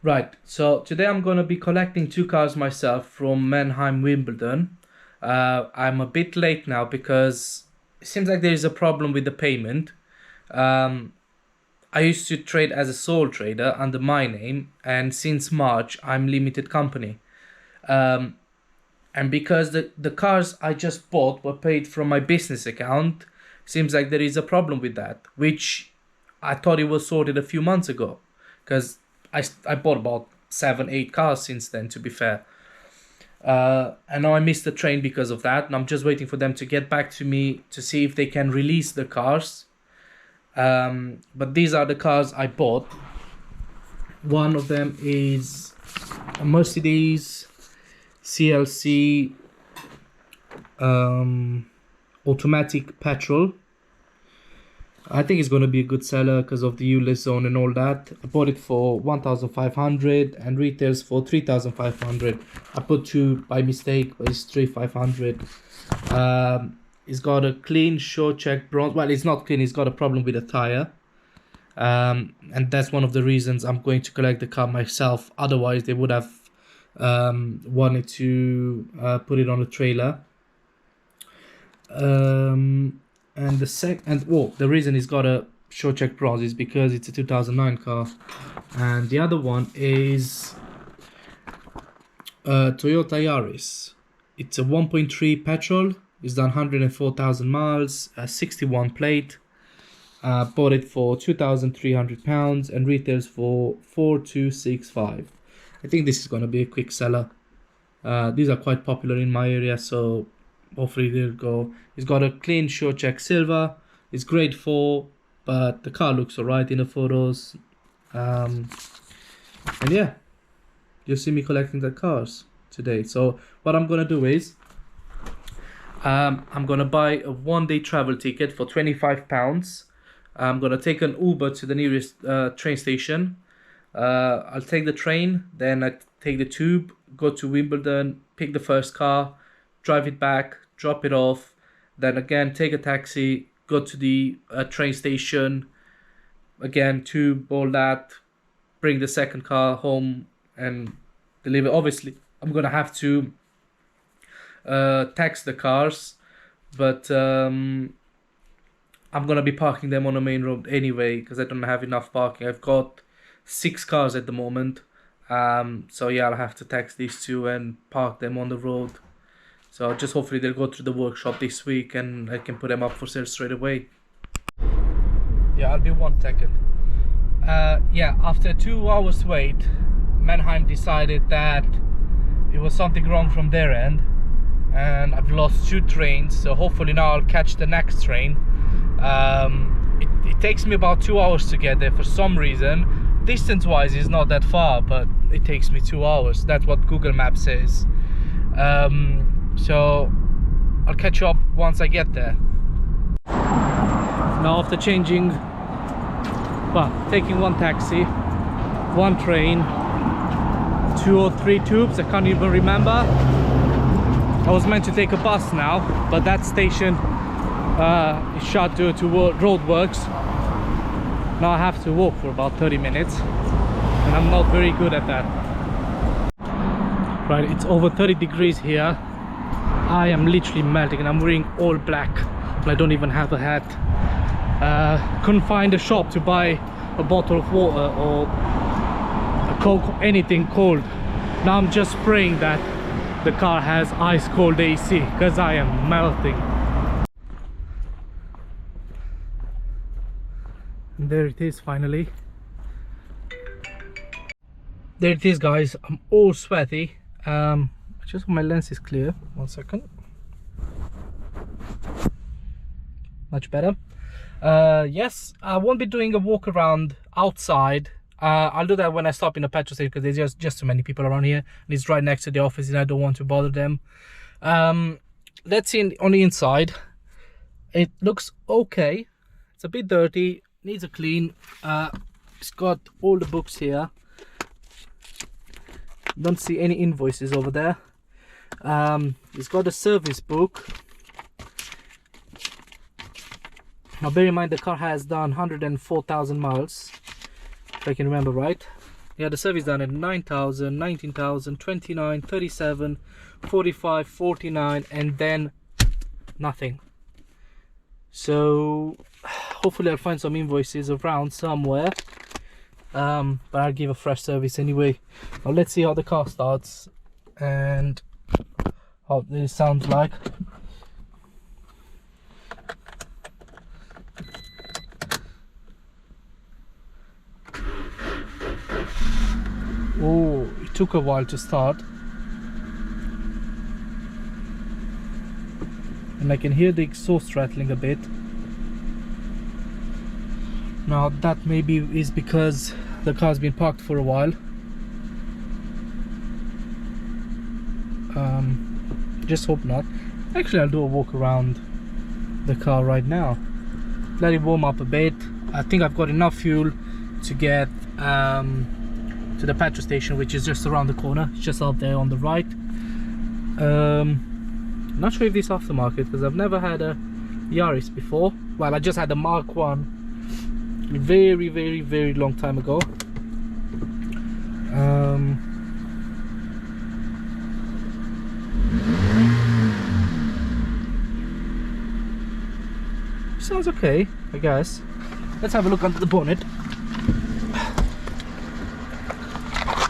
Right, so today I'm going to be collecting two cars myself from Manheim, Wimbledon. I'm a bit late now because it seems like there is a problem with the payment. Um, I used to trade as a sole trader under my name, and since March, I'm limited company. Um, and because the cars I just bought were paid from my business account, seems like there is a problem with that, which I thought it was sorted a few months ago. Because I bought about 7, 8 cars since then, to be fair. And now I missed the train because of that, and I'm just waiting for them to get back to me to see if they can release the cars. But these are the cars I bought. One of them is a Mercedes CLC automatic petrol. I think it's going to be a good seller because of the ULEZ zone and all that. I bought it for 1,500 and retails for 3,500. I put two by mistake, but it's 3,500. It's got a clean show check bronze. Well, it's not clean. It's got a problem with the tire. And that's one of the reasons I'm going to collect the car myself. Otherwise, they would have wanted to put it on a trailer. And the reason it's got a show check bronze is because it's a 2009 car. And the other one is Toyota Yaris. It's a 1.3 petrol. It's done 104,000 miles, a 61 plate. Bought it for £2,300 and retails for 4,265. I think this is going to be a quick seller. These are quite popular in my area, so hopefully they'll go. It's got a clean show check silver. It's grade 4, but the car looks alright in the photos. And yeah, you'll see me collecting the cars today. So what I'm gonna do is I'm gonna buy a 1-day travel ticket for £25. I'm gonna take an Uber to the nearest train station. I'll take the train, then I take the tube, go to Wimbledon, pick the first car, drive it back, drop it off, then again take a taxi, go to the train station, again tube, all that, bring the second car home and deliver. Obviously, I'm gonna have to tax the cars, but I'm gonna be parking them on the main road anyway because I don't have enough parking. I've got 6 cars at the moment, so yeah, I'll have to tax these two and park them on the road. So just hopefully they'll go through the workshop this week and I can put them up for sale straight away. Yeah, I'll be 1 second. Yeah, after 2 hours wait, Manheim decided that it was something wrong from their end, and I've lost 2 trains. So hopefully now I'll catch the next train. It takes me about 2 hours to get there for some reason. Distance wise is not that far, but it takes me 2 hours. That's what Google Maps says. So I'll catch you up once I get there. Now after taking 1 taxi, 1 train, 2 or 3 tubes, I can't even remember. I was meant to take a bus now, but that station is shut due to road works. Now I have to walk for about 30 minutes and I'm not very good at that. Right, it's over 30 degrees here. I am literally melting and I'm wearing all black and I don't even have a hat. Couldn't find a shop to buy a bottle of water or a Coke, anything cold. Now I'm just praying that the car has ice cold AC because I am melting. And there it is finally. There it is, guys. I'm all sweaty. Just my lens is clear. 1 second. Much better. Yes, I won't be doing a walk around outside. I'll do that when I stop in a petrol station because there's just too many people around here and it's right next to the office and I don't want to bother them. Let's see on the inside. It looks okay. It's a bit dirty, needs a clean. It's got all the books here. Don't see any invoices over there. It's got a service book. Now bear in mind the car has done 104,000 miles, if I can remember right. Yeah, the service done at 9,000, 19,000, 29, 37, 45, 49, and then nothing. So hopefully I'll find some invoices around somewhere, but I'll give a fresh service anyway. Now let's see how the car starts and how this sounds like. Oh, it took a while to start, and I can hear the exhaust rattling a bit. Now that maybe is because the car's been parked for a while. Just hope not. Actually, I'll do a walk around the car right now, let it warm up a bit. I think I've got enough fuel to get to the petrol station, which is just around the corner. It's just out there on the right. Not sure if this is aftermarket, because I've never had a Yaris before. Well, I just had a Mark 1 very long time ago. Sounds okay, I guess. Let's have a look under the bonnet.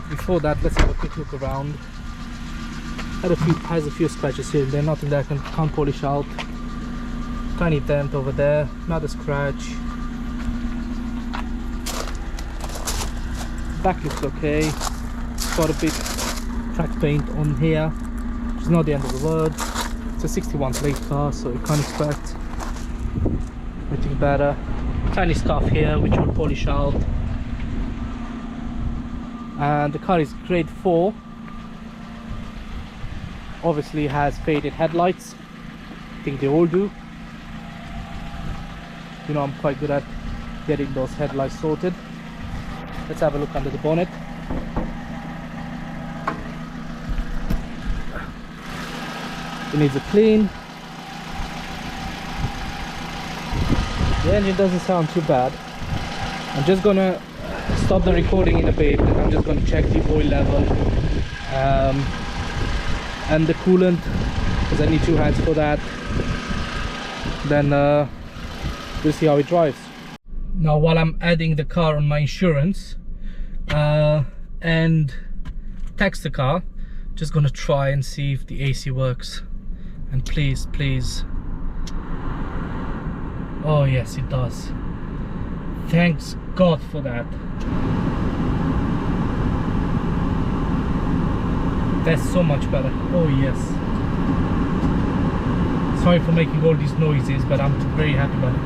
Before that, let's have a quick look around. Has a few scratches here. There's nothing that I can't polish out. Tiny dent over there, another scratch. Back looks okay. Got a bit track paint on here, which is not the end of the world. It's a 61 plate car, so you can't expect anything better. Tiny scuff here, which will polish out. And the car is grade 4. Obviously has faded headlights. I think they all do. You know, I'm quite good at getting those headlights sorted. Let's have a look under the bonnet. It needs a clean. The engine doesn't sound too bad. I'm just gonna stop the recording in a bit, and I'm just gonna check the oil level and the coolant, because I need 2 hands for that. Then we'll see how it drives. Now, while I'm adding the car on my insurance and text the car, just gonna try and see if the AC works. And please, oh yes, it does. Thanks God for that. That's so much better. Oh yes. Sorry for making all these noises, but I'm very happy about it.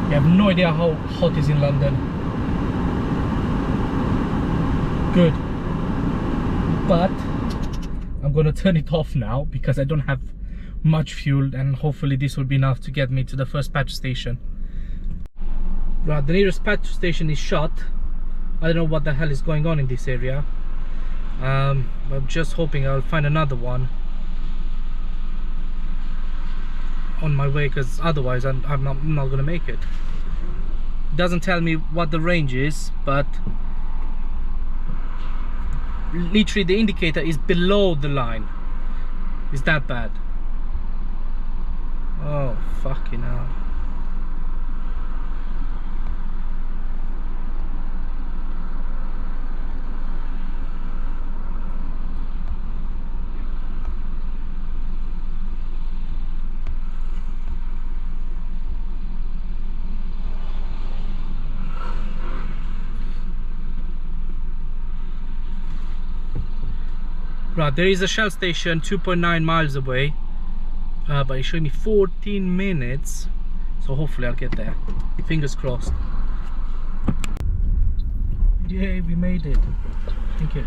You have no idea how hot it is in London. Good. But I'm gonna turn it off now because I don't have much fuel, and hopefully this will be enough to get me to the first petrol station. Right, the nearest petrol station is shut. I don't know what the hell is going on in this area. I'm just hoping I'll find another one on my way, because otherwise I'm not gonna make it. It doesn't tell me what the range is, but literally the indicator is below the line. Is that bad? Oh fucking hell. Right, there is a Shell station 2.9 miles away, but it's showing me 14 minutes, so hopefully I'll get there. Fingers crossed. Yay, we made it. Thank you.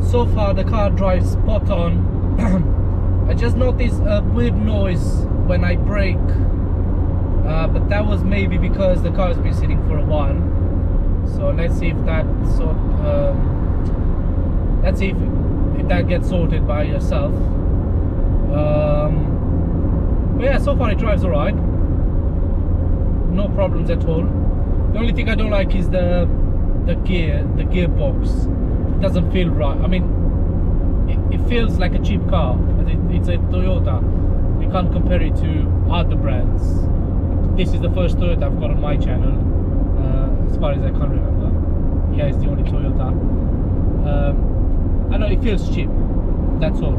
So far the car drives spot on. I just noticed a weird noise when I brake, but that was maybe because the car has been sitting for a while. So let's see if that let's see if that gets sorted by yourself. But yeah, so far it drives alright, no problems at all. The only thing I don't like is the gearbox. It doesn't feel right. I mean, it feels like a cheap car, but it's a Toyota. You can't compare it to other brands. This is the first Toyota I've got on my channel, as far as I can remember. Yeah, it's the only Toyota. I know it feels cheap, that's all.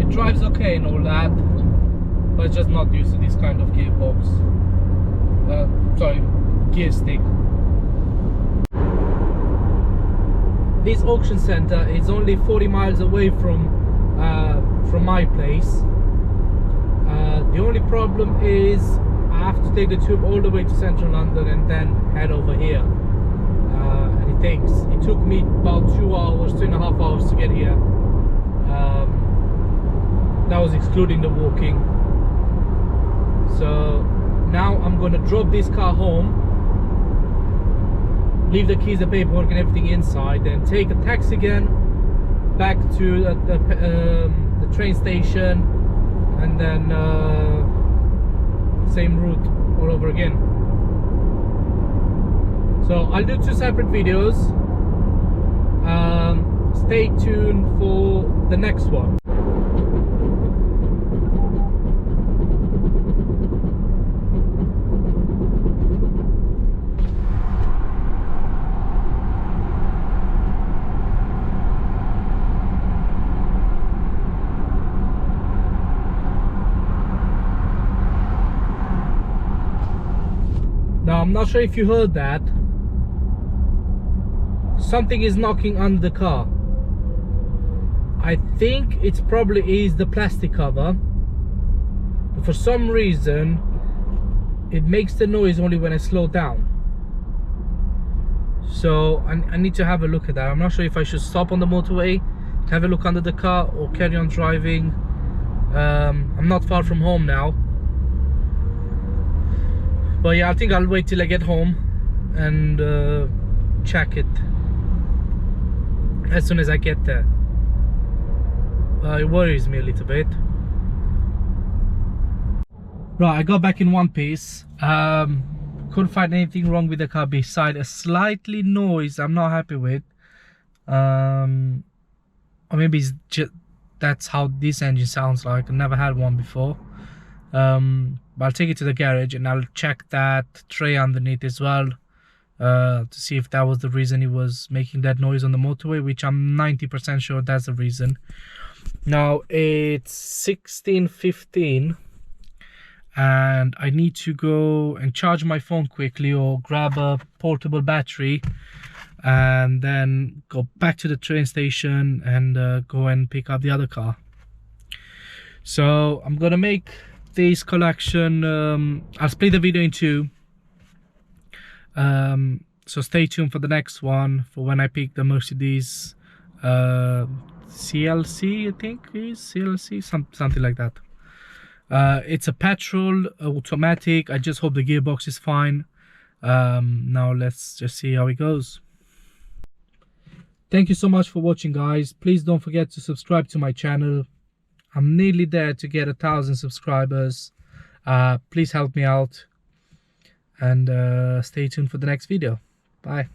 It drives okay and all that, but it's just not used to this kind of gearbox. Sorry, gear stick. This auction center is only 40 miles away from my place. The only problem is I have to take the tube all the way to central London and then head over here. And it took me about 2 hours, 2.5 hours to get here. That was excluding the walking. So now I'm gonna drop this car home, leave the keys, the paperwork and everything inside, then take a taxi again back to the train station, and then same route all over again. So I'll do 2 separate videos. Stay tuned for the next one. Now, I'm not sure if you heard that. Something is knocking on the car. I think it probably is the plastic cover, but for some reason it makes the noise only when I slow down. So I need to have a look at that. I'm not sure if I should stop on the motorway to have a look under the car or carry on driving. I'm not far from home now. But yeah, I think I'll wait till I get home and check it as soon as I get there. It worries me a little bit. Right, I got back in one piece. Couldn't find anything wrong with the car beside a slightly noise I'm not happy with. Or maybe it's just that's how this engine sounds like. I've never had one before. But I'll take it to the garage and I'll check that tray underneath as well, to see if that was the reason it was making that noise on the motorway, which I'm 90% sure that's the reason. Now it's 16:15 and I need to go and charge my phone quickly or grab a portable battery and then go back to the train station and go and pick up the other car. So I'm gonna make this collection, I'll split the video in 2, so stay tuned for the next one, for when I pick the Mercedes CLC, I think is CLC, something like that. It's a petrol automatic. I just hope the gearbox is fine. Now let's just see how it goes. Thank you so much for watching, guys. Please don't forget to subscribe to my channel. I'm nearly there to get 1,000 subscribers. Please help me out and stay tuned for the next video. Bye.